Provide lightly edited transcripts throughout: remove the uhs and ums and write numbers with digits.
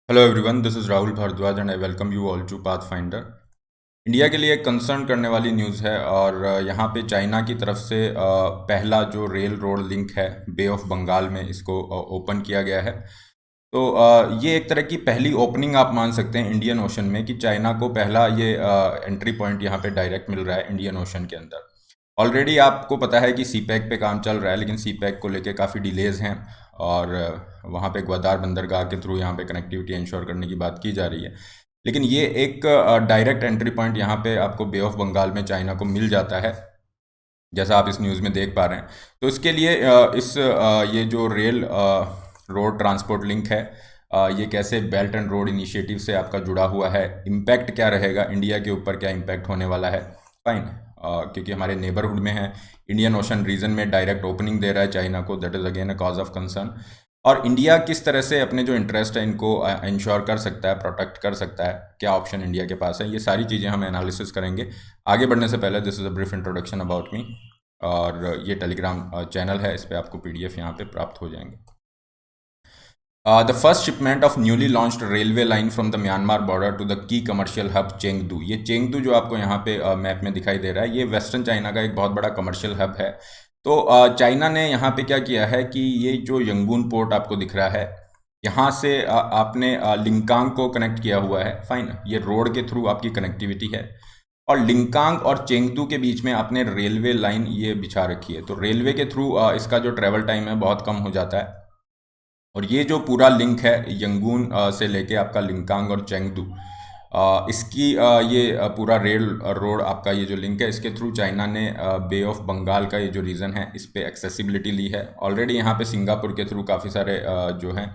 Hello everyone, this is Rahul Bhardwaj and I welcome you all to Pathfinder. India के लिए एक concern करने वाली न्यूज़ है और यहाँ पे चाइना की तरफ से पहला जो रेल रोड लिंक है बे ऑफ बंगाल में इसको ओपन किया गया है। तो ये एक तरह की पहली ओपनिंग आप मान सकते हैं इंडियन ओशन में कि चाइना को पहला ये एंट्री पॉइंट यहाँ पे डायरेक्ट मिल रहा है इंडियन ओशन के अंदर। ऑलरेडी आपको पता है कि सी पैक पे काम चल रहा है, लेकिन सी पैक को लेके काफ़ी डिलेज़ हैं और वहाँ पे ग्वादार बंदरगाह के थ्रू यहाँ पे कनेक्टिविटी इंश्योर करने की बात की जा रही है। लेकिन ये एक डायरेक्ट एंट्री पॉइंट यहाँ पे आपको बे ऑफ बंगाल में चाइना को मिल जाता है, जैसा आप इस न्यूज़ में देख पा रहे हैं। तो इसके लिए ये जो रेल रोड ट्रांसपोर्ट लिंक है, ये कैसे बेल्ट एंड रोड इनिशिएटिव से आपका जुड़ा हुआ है, इम्पैक्ट क्या रहेगा इंडिया के ऊपर, क्या इम्पैक्ट होने वाला है। फाइन, क्योंकि हमारे नेबरहुड में है, इंडियन ओशन रीजन में डायरेक्ट ओपनिंग दे रहा है चाइना को, that is again a cause of concern. और इंडिया किस तरह से अपने जो इंटरेस्ट है इनको इंश्योर कर सकता है, प्रोटेक्ट कर सकता है, क्या ऑप्शन इंडिया के पास है, ये सारी चीज़ें हम एनालिसिस करेंगे। आगे बढ़ने से पहले this is a brief introduction about me. और ये टेलीग्राम चैनल है, इस पर आपको पीडीएफ यहाँ पे प्राप्त हो जाएंगे। The first shipment of newly launched railway line from the Myanmar border to the key commercial hub Chengdu. ये चेंगदू जो आपको यहाँ पे मैप में दिखाई दे रहा है, ये वेस्टर्न चाइना का एक बहुत बड़ा कमर्शियल हब है। तो चाइना ने यहाँ पे क्या किया है कि ये जो यंगून पोर्ट आपको दिख रहा है, यहाँ से आपने लिंकांग को कनेक्ट किया हुआ है। फाइन, ये रोड के थ्रू आपकी कनेक्टिविटी है और लिंकांग और चेंगदू के बीच में आपने रेलवे लाइन ये बिछा रखी है। तो रेलवे के थ्रू इसका जो ट्रेवल टाइम है बहुत कम हो जाता है। और ये जो पूरा लिंक है यंगून से लेके आपका लिंकांग और चेंगदू, इसकी ये पूरा रेल रोड आपका ये जो लिंक है, इसके थ्रू चाइना ने बे ऑफ बंगाल का ये जो रीजन है इस पे एक्सेसिबिलिटी ली है। ऑलरेडी यहाँ पे सिंगापुर के थ्रू काफ़ी सारे जो हैं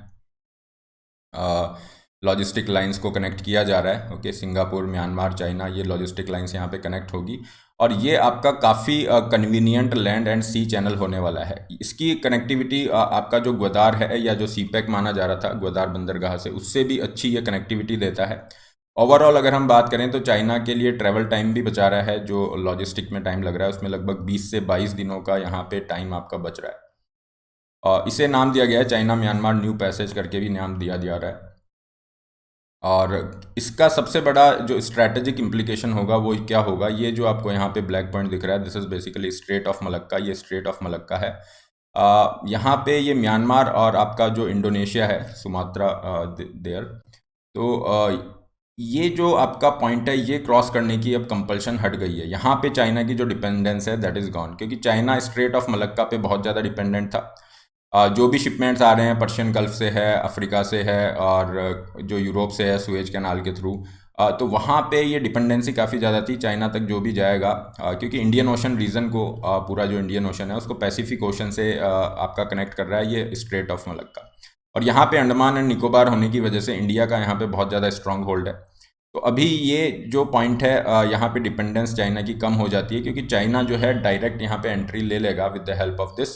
लॉजिस्टिक लाइंस को कनेक्ट किया जा रहा है। ओके, सिंगापुर, म्यांमार, चाइना, ये लॉजिस्टिक लाइंस यहाँ पे कनेक्ट होगी और ये आपका काफ़ी convenient land and sea channel होने वाला है। इसकी कनेक्टिविटी आपका जो ग्वादार है या जो सी पैक माना जा रहा था ग्वादार बंदरगाह से, उससे भी अच्छी ये कनेक्टिविटी देता है। ओवरऑल अगर हम बात करें तो चाइना के लिए ट्रैवल टाइम भी बचा रहा है, जो लॉजिस्टिक में टाइम लग रहा है उसमें लगभग 20 से 22 दिनों का यहाँ पे टाइम आपका बच रहा है। इसे नाम दिया गया है चाइना म्यांमार न्यू पैसेज करके भी नाम दिया जा रहा है। और इसका सबसे बड़ा जो स्ट्रैटेजिक इम्प्लीकेशन होगा वो क्या होगा, ये जो आपको यहाँ पे ब्लैक पॉइंट दिख रहा है, this is basically straight of Malacca. ये स्ट्रेट ऑफ मलक्का है। यहाँ पे ये म्यांमार और आपका जो इंडोनेशिया है, सुमात्रा देयर। तो ये जो आपका पॉइंट है, ये क्रॉस करने की अब कंपल्शन हट गई है। यहाँ पे चाइना की जो डिपेंडेंस है दैट इज़ गॉन, क्योंकि चाइना स्ट्रेट ऑफ मलक्का पे बहुत ज़्यादा डिपेंडेंट था। जो भी शिपमेंट्स आ रहे हैं पर्शियन गल्फ से है, अफ्रीका से है और जो यूरोप से है सुएज कैनाल के थ्रू, तो वहाँ पे ये डिपेंडेंसी काफ़ी ज़्यादा थी। चाइना तक जो भी जाएगा, क्योंकि इंडियन ओशन रीजन को पूरा जो इंडियन ओशन है उसको पैसिफिक ओशन से आपका कनेक्ट कर रहा है ये स्ट्रेट ऑफ मलक्का। और यहाँ पे अंडमान एंड निकोबार होने की वजह से इंडिया का यहाँ पे बहुत ज़्यादा स्ट्रांग होल्ड है। तो अभी ये जो पॉइंट है, यहाँ पे डिपेंडेंस चाइना की कम हो जाती है, क्योंकि चाइना जो है डायरेक्ट यहाँ पे एंट्री ले लेगा with the help of this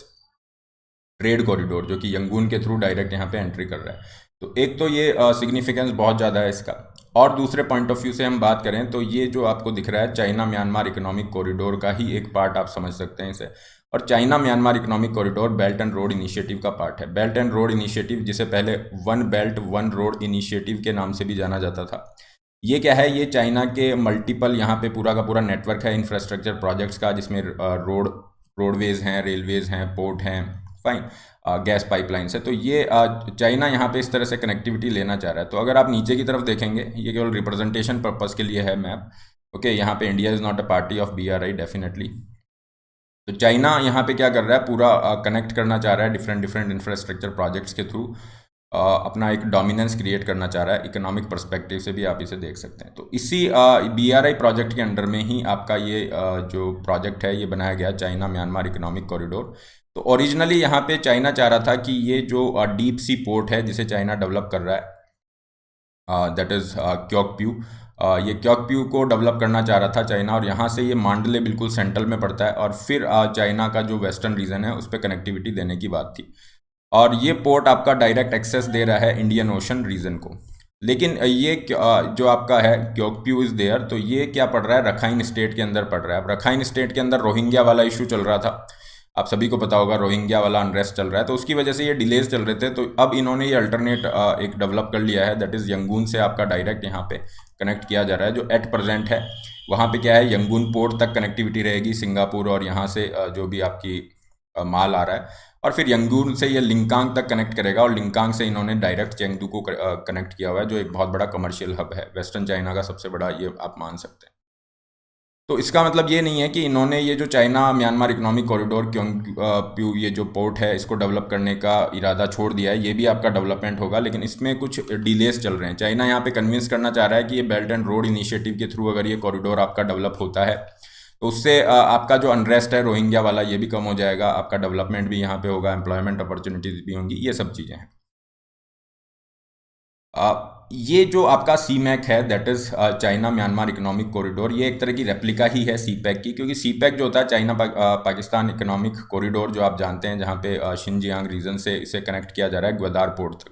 trade corridor, जो कि यंगून के थ्रू डायरेक्ट यहाँ पे एंट्री कर रहा है। तो एक तो ये सिग्निफिकेंस बहुत ज़्यादा है इसका। और दूसरे पॉइंट ऑफ व्यू से हम बात करें तो ये जो आपको दिख रहा है चाइना म्यांमार इकोनॉमिक कॉरिडोर का ही एक पार्ट आप समझ सकते हैं इसे। और China Myanmar economic corridor belt and road initiative का पार्ट है। बेल्ट एंड रोड इनिशिएटिव, जिसे पहले one belt one road initiative के नाम से भी जाना जाता था, ये क्या है, ये चाइना के मल्टीपल यहाँ पे पूरा का पूरा नेटवर्क है इंफ्रास्ट्रक्चर प्रोजेक्ट्स का, जिसमें रोडवेज हैं, रेलवेज हैं, पोर्ट हैं, फाइन, गैस पाइपलाइन है। तो ये चाइना यहाँ पे इस तरह से कनेक्टिविटी लेना चाह रहा है। तो अगर आप नीचे की तरफ देखेंगे, ये केवल रिप्रेजेंटेशन पर्पस के लिए है मैप। ओके, यहाँ पे India is not a party of BRI definitely. तो चाइना यहाँ पे क्या कर रहा है, पूरा कनेक्ट करना चाह रहा है डिफरेंट डिफरेंट इंफ्रास्ट्रक्चर प्रोजेक्ट्स के थ्रू, अपना एक डोमिनेंस क्रिएट करना चाह रहा है। इकोनॉमिक पर्सपेक्टिव से भी आप इसे देख सकते हैं। तो इसी BRI प्रोजेक्ट के अंडर में ही आपका ये जो प्रोजेक्ट है ये बनाया गया, चाइना म्यांमार इकोनॉमिक कॉरिडोर। तो ओरिजिनली यहाँ पे चाइना चाह रहा था कि ये जो डीप सी पोर्ट है जिसे चाइना डेवलप कर रहा है, दैट इज़ क्योकप्यू, ये क्योकप्यू को डेवलप करना चाह रहा था चाइना। और यहाँ से ये मांडले बिल्कुल सेंट्रल में पड़ता है और फिर चाइना का जो वेस्टर्न रीजन है उस पर कनेक्टिविटी देने की बात थी। और ये पोर्ट आपका डायरेक्ट एक्सेस दे रहा है इंडियन ओशन रीजन को। लेकिन ये जो आपका है क्योकप्यू इज़ देयर, तो ये क्या पड़ रहा है, रखाइन स्टेट के अंदर पड़ रहा है। अब रखाइन स्टेट के अंदर रोहिंग्या वाला इशू चल रहा था। आप सभी को पता होगा रोहिंग्या वाला अनरेस्ट चल रहा है, तो उसकी वजह से ये डिलेज चल रहे थे। तो अब इन्होंने ये अल्टरनेट एक डेवलप कर लिया है, दैट इज़ यंगून से आपका डायरेक्ट यहाँ पे कनेक्ट किया जा रहा है। जो एट प्रेजेंट है वहाँ पे क्या है, यंगून पोर्ट तक कनेक्टिविटी रहेगी सिंगापुर, और यहाँ से जो भी आपकी माल आ रहा है, और फिर यंगून से ये लिंकांग तक कनेक्ट करेगा, और लिंकांग से इन्होंने डायरेक्ट चेंगदू को कनेक्ट किया हुआ है, जो एक बहुत बड़ा कमर्शियल हब है, वेस्टर्न चाइना का सबसे बड़ा, ये आप मान सकते हैं। तो इसका मतलब ये नहीं है कि इन्होंने ये जो चाइना म्यांमार इकोनॉमिक कॉरिडोर प्यू ये जो पोर्ट है इसको डेवलप करने का इरादा छोड़ दिया है, ये भी आपका डेवलपमेंट होगा, लेकिन इसमें कुछ डिलेस चल रहे हैं। चाइना यहाँ पे कन्विंस करना चाह रहा है कि ये बेल्ट एंड रोड इनिशिएटिव के थ्रू अगर ये कॉरिडोर आपका डेवलप होता है तो उससे आपका जो अनरेस्ट है रोहिंग्या वाला ये भी कम हो जाएगा, आपका डेवलपमेंट भी यहाँ पे होगा, एम्प्लॉयमेंट अपॉर्चुनिटीज़ भी होंगी, ये सब चीज़ें हैं। ये जो आपका सी मैक है, that is China Myanmar economic corridor, ये एक तरह की रेप्लिका ही है सी पैक की, क्योंकि सी पैक जो होता है चाइना पाकिस्तान इकोनॉमिक कॉरिडोर जो आप जानते हैं, जहाँ पे शिनजियांग रीजन से इसे कनेक्ट किया जा रहा है ग्वादार पोर्ट तक।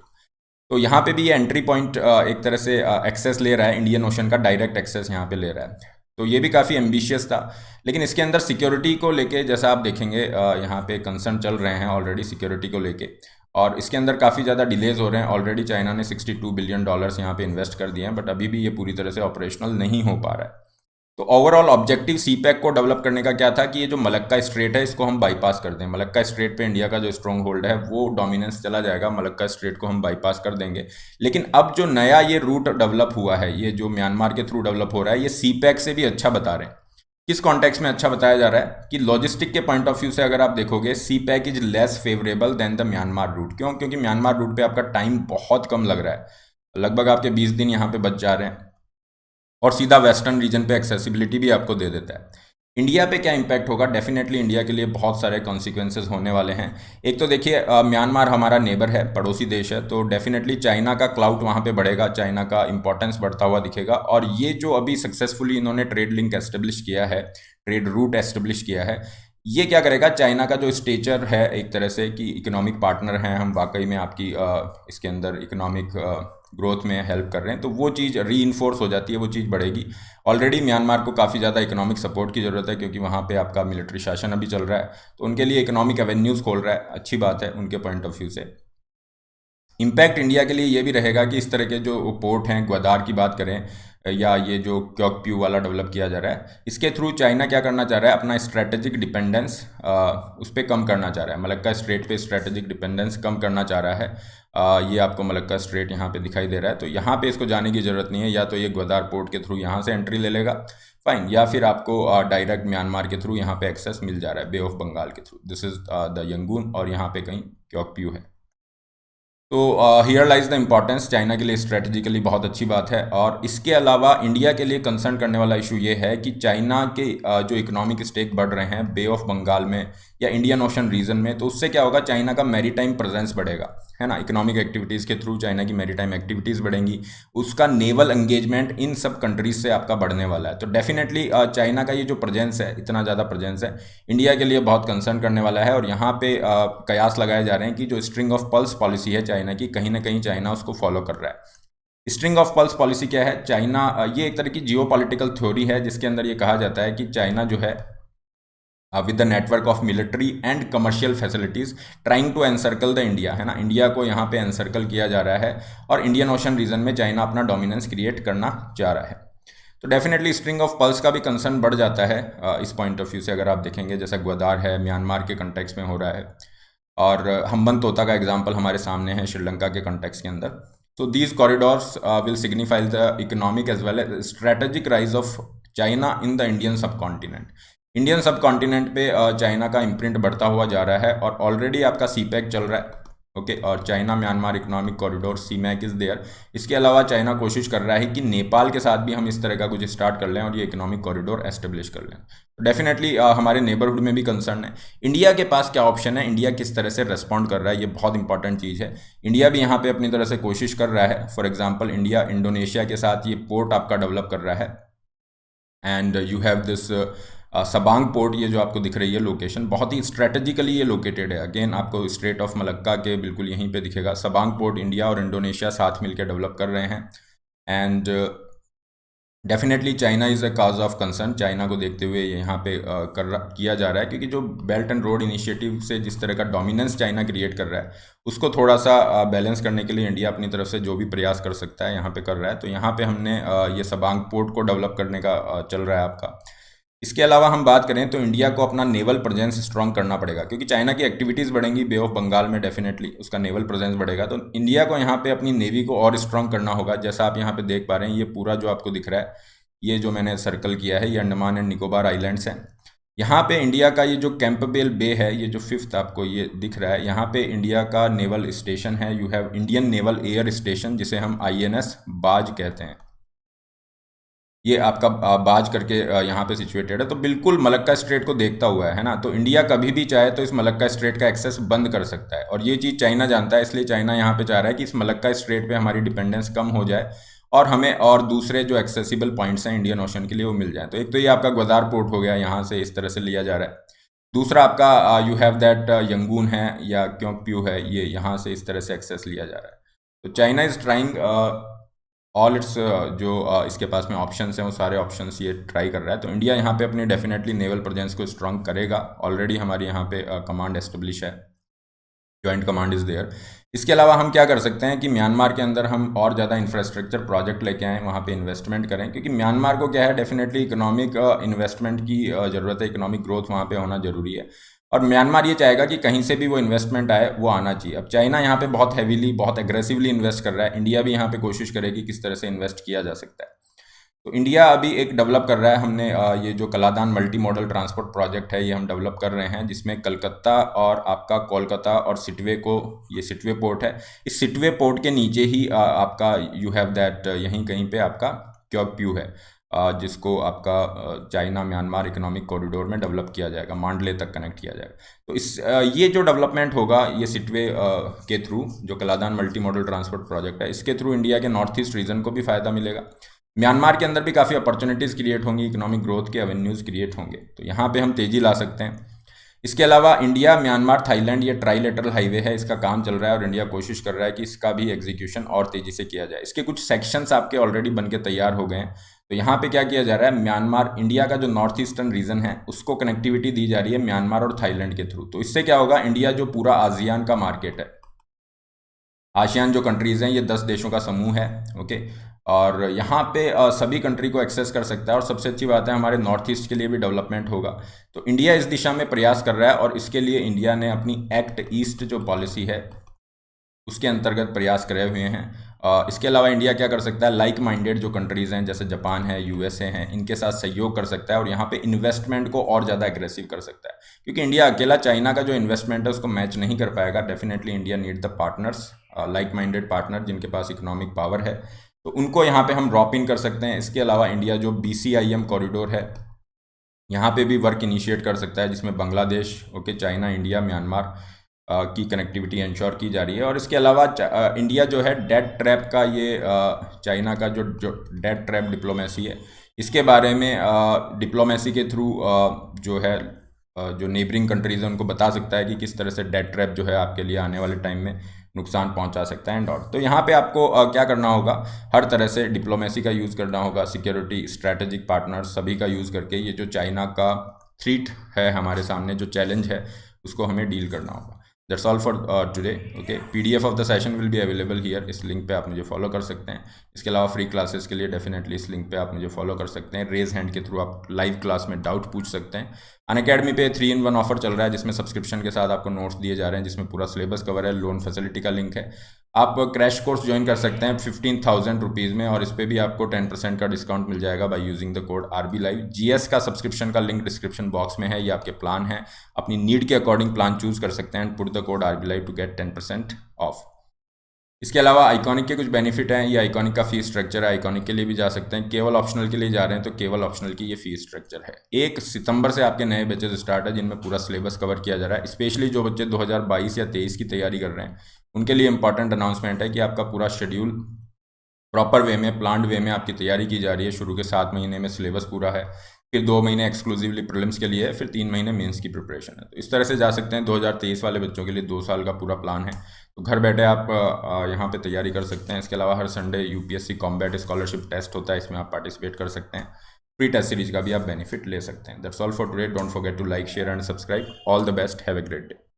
तो यहाँ पे भी ये एंट्री पॉइंट एक तरह से एक्सेस ले रहा है, इंडियन ओशन का डायरेक्ट एक्सेस यहाँ पे ले रहा है। तो ये भी काफ़ी एम्बिशियस था, लेकिन इसके अंदर सिक्योरिटी को लेके जैसा आप देखेंगे यहाँ पे कंसर्न चल रहे हैं ऑलरेडी सिक्योरिटी को लेके, और इसके अंदर काफ़ी ज़्यादा डिलेज हो रहे हैं। ऑलरेडी चाइना ने $62 बिलियन यहाँ पे इन्वेस्ट कर दिए हैं, बट अभी भी ये पूरी तरह से ऑपरेशनल नहीं हो पा रहा है। तो ओवरऑल ऑब्जेक्टिव सी पैक को डेवलप करने का क्या था कि ये जो मलक्का स्ट्रेट है इसको हम बाईपास कर दें। मलक्का स्ट्रेट पे इंडिया का जो स्ट्रॉन्ग होल्ड है वो डोमिनेंस चला जाएगा, मलक्का स्ट्रेट को हम बाईपास कर देंगे। लेकिन अब जो नया ये रूट डेवलप हुआ है, ये जो म्यांमार के थ्रू डेवलप हो रहा है, ये सी पैक से भी अच्छा बता रहे हैं। किस कॉन्टेक्स्ट में अच्छा बताया जा रहा है कि लॉजिस्टिक के पॉइंट ऑफ व्यू से अगर आप देखोगे, CPEC is less favourable than the Myanmar route. क्यों? क्योंकि म्यांमार रूट पे आपका टाइम बहुत कम लग रहा है, लगभग आपके 20 दिन यहाँ पे बच जा रहे हैं, और सीधा वेस्टर्न रीजन पे एक्सेसिबिलिटी भी आपको दे देता है। इंडिया पे क्या इम्पैक्ट होगा? डेफिनेटली इंडिया के लिए बहुत सारे कॉन्सिक्वेंसेस होने वाले हैं। एक तो देखिए म्यांमार हमारा नेबर है, पड़ोसी देश है, तो डेफिनेटली चाइना का क्लाउट वहाँ पे बढ़ेगा, चाइना का इंपॉर्टेंस बढ़ता हुआ दिखेगा। और ये जो अभी सक्सेसफुली इन्होंने ट्रेड लिंक एस्टेब्लिश किया है, ट्रेड रूट एस्टेब्लिश किया है, ये क्या करेगा, चाइना का जो स्टेचर है एक तरह से कि इकोनॉमिक पार्टनर हैं हम, वाकई में आपकी इसके अंदर इकोनॉमिक ग्रोथ में हेल्प कर रहे हैं, तो वो चीज़ री इन्फोर्स हो जाती है, वो चीज़ बढ़ेगी। ऑलरेडी म्यांमार को काफ़ी ज़्यादा इकोनॉमिक सपोर्ट की ज़रूरत है, क्योंकि वहाँ पे आपका मिलिट्री शासन अभी चल रहा है, तो उनके लिए इकोनॉमिक एवेन्यूज़ खोल रहा है, अच्छी बात है उनके पॉइंट ऑफ व्यू से। इम्पैक्ट इंडिया के लिए ये भी रहेगा कि इस तरह के जो पोर्ट हैं, ग्वादार की बात करें या ये जो क्योक्प्यू वाला डेवलप किया जा रहा है, इसके थ्रू चाइना क्या करना चाह रहा है, अपना स्ट्रैटेजिक डिपेंडेंस उस पर कम करना चाह रहा है। मलक्का स्ट्रेट पे स्ट्रैटेजिक डिपेंडेंस कम करना चाह रहा है। ये आपको मलक्का स्ट्रेट यहाँ पे दिखाई दे रहा है, तो यहाँ पे इसको जाने की ज़रूरत नहीं है, या तो ये ग्वादार पोर्ट के थ्रू यहाँ से एंट्री ले लेगा, फाइन, या फिर आपको डायरेक्ट म्यांमार के थ्रू यहाँ पे एक्सेस मिल जा रहा है, बे ऑफ बंगाल के through. This is the Yangon, और यहाँ पे कहीं क्योक्प्यू है। तो here lies the importance, China के लिए स्ट्रेटजिकली बहुत अच्छी बात है। और इसके अलावा इंडिया के लिए कंसर्न करने वाला इशू ये है कि चाइना के जो इकोनॉमिक स्टेक बढ़ रहे हैं बे ऑफ बंगाल में या इंडियन ओशन रीजन में, तो उससे क्या होगा, चाइना का मैरीटाइम प्रेजेंस बढ़ेगा, है ना। इकोनॉमिक एक्टिविटीज़ के थ्रू चाइना की मैरीटाइम एक्टिविटीज़ बढ़ेंगी, उसका नेवल एंगेजमेंट इन सब कंट्रीज से आपका बढ़ने वाला है। तो डेफिनेटली चाइना का ये जो प्रेजेंस है, इतना ज़्यादा प्रेजेंस है, इंडिया के लिए बहुत कंसर्न करने वाला है। और यहाँ पे कयास लगाए जा रहे हैं कि जो स्ट्रिंग ऑफ पल्स पॉलिसी है चाइना की, कहीं ना कहीं चाइना उसको फॉलो कर रहा है। स्ट्रिंग ऑफ पल्स पॉलिसी क्या है? चाइना, ये एक तरह की जियो पॉलिटिकल थ्योरी है, जिसके अंदर ये कहा जाता है कि चाइना जो है with the network of military and commercial facilities trying to encircle the India, है ना, इंडिया को यहाँ पे एनसर्कल किया जा रहा है, और इंडियन ओशन रीजन में चाइना अपना डोमिनेंस क्रिएट करना चाह रहा है। तो डेफिनेटली स्ट्रिंग ऑफ पल्स का भी कंसर्न बढ़ जाता है इस पॉइंट ऑफ व्यू से। अगर आप देखेंगे, जैसा ग्वादार है म्यांमार के कंटेक्स्ट में हो रहा है, और हम्बन तोता का एग्जाम्पल हमारे सामने है श्रीलंका के कंटेक्स्ट के अंदर। तो these corridors will signify the economic as well as strategic rise of China in the Indian subcontinent. Indian subcontinent पे चाइना का इम्प्रिंट बढ़ता हुआ जा रहा है, और ऑलरेडी आपका सी पैक चल रहा है, ओके, और China Myanmar economic corridor CMEC is there. इसके अलावा चाइना कोशिश कर रहा है कि नेपाल के साथ भी हम इस तरह का कुछ स्टार्ट कर लें और ये इकोनॉमिक कॉरिडोर एस्टेब्लिश कर लें। तो डेफिनेटली हमारे नेबरहुड में भी कंसर्न है। इंडिया के पास क्या ऑप्शन है, इंडिया किस तरह से रेस्पॉन्ड कर रहा है, ये बहुत इंपॉर्टेंट चीज़ है। इंडिया भी यहाँ पे अपनी तरह से कोशिश कर रहा है। फॉर एग्जाम्पल, इंडिया इंडोनेशिया के साथ ये पोर्ट आपका डेवलप कर रहा है, and you have this Sabang port, ये जो आपको दिख रही है लोकेशन, बहुत ही स्ट्रेटेजिकली ये लोकेटेड है। अगेन आपको स्ट्रेट ऑफ मलक्का के बिल्कुल यहीं पे दिखेगा। सबांग पोर्ट इंडिया और इंडोनेशिया साथ मिलकर डेवलप कर रहे हैं, and definitely China is a cause of concern. China को देखते हुए ये यहाँ पे किया जा रहा है, क्योंकि जो बेल्ट एंड रोड इनिशिएटिव से जिस तरह का डोमिनेंस चाइना क्रिएट कर रहा है, उसको थोड़ा सा बैलेंस करने के लिए इंडिया अपनी तरफ से जो भी प्रयास कर सकता है यहाँ पे कर रहा है। तो यहाँ पे हमने ये सबांग पोर्ट को डेवलप करने का चल रहा है आपका। इसके अलावा हम बात करें तो इंडिया को अपना नेवल प्रेजेंस स्ट्रांग करना पड़ेगा, क्योंकि चाइना की एक्टिविटीज़ बढ़ेंगी बे ऑफ बंगाल में, डेफिनेटली उसका नेवल प्रेजेंस बढ़ेगा। तो इंडिया को यहाँ पे अपनी नेवी को और स्ट्रांग करना होगा। जैसा आप यहाँ पे देख पा रहे हैं, ये पूरा जो आपको दिख रहा है, ये जो मैंने सर्कल किया है, ये अंडमान एंड निकोबार आइलैंड्स हैं। यहाँ पे इंडिया का ये जो कैंपबेल बे है, ये जो फिफ्थ आपको ये दिख रहा है, यहाँ पे इंडिया का नेवल स्टेशन है। You have Indian naval air station, जिसे हम INS बाज कहते हैं। ये आपका बाज करके यहाँ पे सिचुएटेड है, तो बिल्कुल मलक्का स्ट्रेट को देखता हुआ है ना। तो इंडिया कभी भी चाहे तो इस मलक्का स्ट्रेट का एक्सेस बंद कर सकता है, और ये चीज़ चाइना जानता है। इसलिए चाइना यहाँ पे चाह रहा है कि इस मलक्का स्ट्रेट पे हमारी डिपेंडेंस कम हो जाए और हमें और दूसरे जो एक्सेसिबल पॉइंट्स हैं इंडियन ओशन के लिए वो मिल जाए। तो एक तो ये आपका ग्वादार पोर्ट हो गया, यहाँ से इस तरह से लिया जा रहा है। दूसरा आपका यू हैव दैट यंगून है या क्योंकप्यू है, ये यहाँ से इस तरह से एक्सेस लिया जा रहा है। तो China is trying all it's जो इसके पास में ऑप्शंस हैं, वो सारे ऑप्शंस ये ट्राई कर रहा है। तो इंडिया यहाँ पे अपनी डेफिनेटली नेवल प्रेजेंस को स्ट्रांग करेगा। ऑलरेडी हमारी यहाँ पे कमांड एस्टेब्लिश है, जॉइंट कमांड इज़ देयर। इसके अलावा हम क्या कर सकते हैं कि म्यांमार के अंदर हम और ज़्यादा इंफ्रास्ट्रक्चर प्रोजेक्ट लेके आएँ, वहाँ पे इन्वेस्टमेंट करें, क्योंकि म्यांमार को क्या है, डेफिनेटली इकोनॉमिक इन्वेस्टमेंट की ज़रूरत है, इकोनॉमिक ग्रोथ वहाँ पे होना ज़रूरी है। और म्यांमार ये चाहेगा कि कहीं से भी वो इन्वेस्टमेंट आए वो आना चाहिए। अब चाइना यहाँ पे बहुत हैवीली, बहुत एग्रेसिवली इन्वेस्ट कर रहा है, इंडिया भी यहाँ पे कोशिश करेगी किस तरह से इन्वेस्ट किया जा सकता है। तो इंडिया अभी एक डेवलप कर रहा है, हमने ये जो Kaladan multi modal transport project है, ये हम डेवलप कर रहे हैं, जिसमें कलकत्ता और आपका कोलकाता और सिटवे को, ये सिटवे पोर्ट है, इस सिटवे पोर्ट के नीचे ही आपका यू हैव दैट, यहीं कहीं पे आपका क्योंप्यू है, जिसको आपका चाइना म्यांमार इकोनॉमिक कॉरिडोर में डेवलप किया जाएगा, मांडले तक कनेक्ट किया जाएगा। तो इस ये जो डेवलपमेंट होगा ये सिटवे के थ्रू, जो Kaladan multi modal transport project है, इसके थ्रू इंडिया के नॉर्थ ईस्ट रीजन को भी फ़ायदा मिलेगा। म्यांमार के अंदर भी काफ़ी अपॉर्चुनिटीज़ क्रिएट होंगी, इकोनॉमिक ग्रोथ के एवेन्यूज़ क्रिएट होंगे, तो यहाँ पे हम तेज़ी ला सकते हैं। इसके अलावा इंडिया म्यांमार थाईलैंड ये ट्राईलेटरल हाईवे है, इसका काम चल रहा है और इंडिया कोशिश कर रहा है कि इसका भी एग्जीक्यूशन और तेज़ी से किया जाए। इसके कुछ सेक्शंस आपके ऑलरेडी बन के तैयार हो गए हैं। तो यहाँ पे क्या किया जा रहा है, म्यांमार, इंडिया का जो नॉर्थ ईस्टर्न रीजन है उसको कनेक्टिविटी दी जा रही है म्यांमार और थाईलैंड के थ्रू। तो इससे क्या होगा, इंडिया जो पूरा आसियान का मार्केट है, आसियान जो कंट्रीज़ हैं, ये 10 देशों का समूह है, ओके, और यहाँ पे सभी कंट्री को एक्सेस कर सकता है। और सबसे अच्छी बात है, हमारे नॉर्थ ईस्ट के लिए भी डेवलपमेंट होगा। तो इंडिया इस दिशा में प्रयास कर रहा है, और इसके लिए इंडिया ने अपनी एक्ट ईस्ट जो पॉलिसी है उसके अंतर्गत प्रयास करे हुए हैं। इसके अलावा इंडिया क्या कर सकता है, लाइक माइंडेड जो कंट्रीज़ हैं जैसे जापान है, USA हैं, इनके साथ सहयोग कर सकता है और यहाँ पे इन्वेस्टमेंट को और ज़्यादा एग्रेसिव कर सकता है, क्योंकि इंडिया अकेला चाइना का जो इन्वेस्टमेंट है उसको मैच नहीं कर पाएगा। Definitely India need the partners, like minded partner जिनके पास इकोनॉमिक पावर है, तो उनको यहाँ पे हम ड्रॉप इन कर सकते हैं। इसके अलावा इंडिया जो BCIM कॉरिडोर है, यहाँ पे भी वर्क इनिशिएट कर सकता है, जिसमें Bangladesh, okay, China, India, Myanmar की कनेक्टिविटी इंश्योर की जा रही है। और इसके अलावा इंडिया जो है डेट ट्रैप का, ये चाइना का जो डेट ट्रैप डिप्लोमेसी है, इसके बारे में डिप्लोमेसी के थ्रू जो है जो नेबरिंग कंट्रीज़ हैं उनको बता सकता है कि किस तरह से डेट ट्रैप जो है आपके लिए आने वाले टाइम में नुकसान पहुंचा सकता है एंड और। तो यहाँ पे आपको क्या करना होगा, हर तरह से डिप्लोमेसी का यूज़ करना होगा, सिक्योरिटी, स्ट्रैटेजिक पार्टनर्स सभी का यूज़ करके ये जो चाइना का थ्रेट है हमारे सामने, जो चैलेंज है, उसको हमें डील करना होगा। That's all for today, okay. PDF of the session will be available here, इस लिंक पे आप मुझे फॉलो कर सकते हैं। इसके अलावा फ्री क्लासेस के लिए डेफिनेटली इस लिंक पे आप मुझे फॉलो कर सकते हैं। रेज हैंड के थ्रू आप लाइव क्लास में डाउट पूछ सकते हैं। अनअकैडमी पे 3-in-1 ऑफर चल रहा है, जिसमें सब्सक्रिप्शन के साथ आपको नोट्स दिए जा रहे हैं, जिसमें पूरा सिलेबस कवर है, लोन फैसिलिटी का लिंक है। आप क्रैश कोर्स ज्वाइन कर सकते हैं 15,000 रुपीज़ में, और इस पर भी आपको 10% का डिस्काउंट मिल जाएगा by using the code RB Live। GS का सब्सक्रिप्शन का लिंक डिस्क्रिप्शन बॉक्स में है, ये आपके प्लान है, अपनी नीड के अकॉर्डिंग प्लान चूज कर सकते हैं and put the code RB Live to get 10% off. इसके अलावा आइकॉनिक के कुछ बेनिफिट हैं, ये आइकॉनिक का फीस स्ट्रक्चर है, आइकॉनिक के लिए भी जा सकते हैं। केवल ऑप्शनल के लिए जा रहे हैं तो केवल ऑप्शनल की ये फीस स्ट्रक्चर है। 1 सितंबर से आपके नए बैचेज स्टार्ट है, जिनमें पूरा सिलेबस कवर किया जा रहा है। स्पेशली जो बच्चे 2022 या 23 की तैयारी कर रहे हैं उनके लिए इंपॉर्टेंट अनाउंसमेंट है कि आपका पूरा शेड्यूल प्रॉपर वे में, प्लान्ड वे में आपकी तैयारी की जा रही है। शुरू के 7 महीने में सिलेबस पूरा है, फिर 2 महीने एक्सक्लूसिवली प्रीलिम्स के लिए है, फिर 3 महीने मेंस की प्रिपरेशन है। तो इस तरह से जा सकते हैं। 2023 वाले बच्चों के लिए 2 साल का पूरा प्लान है, तो घर बैठे आप यहाँ पे तैयारी कर सकते हैं। इसके अलावा हर Sunday UPSC combat scholarship test होता है, इसमें आप पार्टिसिपेट कर सकते हैं। फ्री टेस्ट सीरीज का भी आप बेनिफिट ले सकते हैं। That's all for today. Don't forget to like, share and subscribe. All the best, have a great day.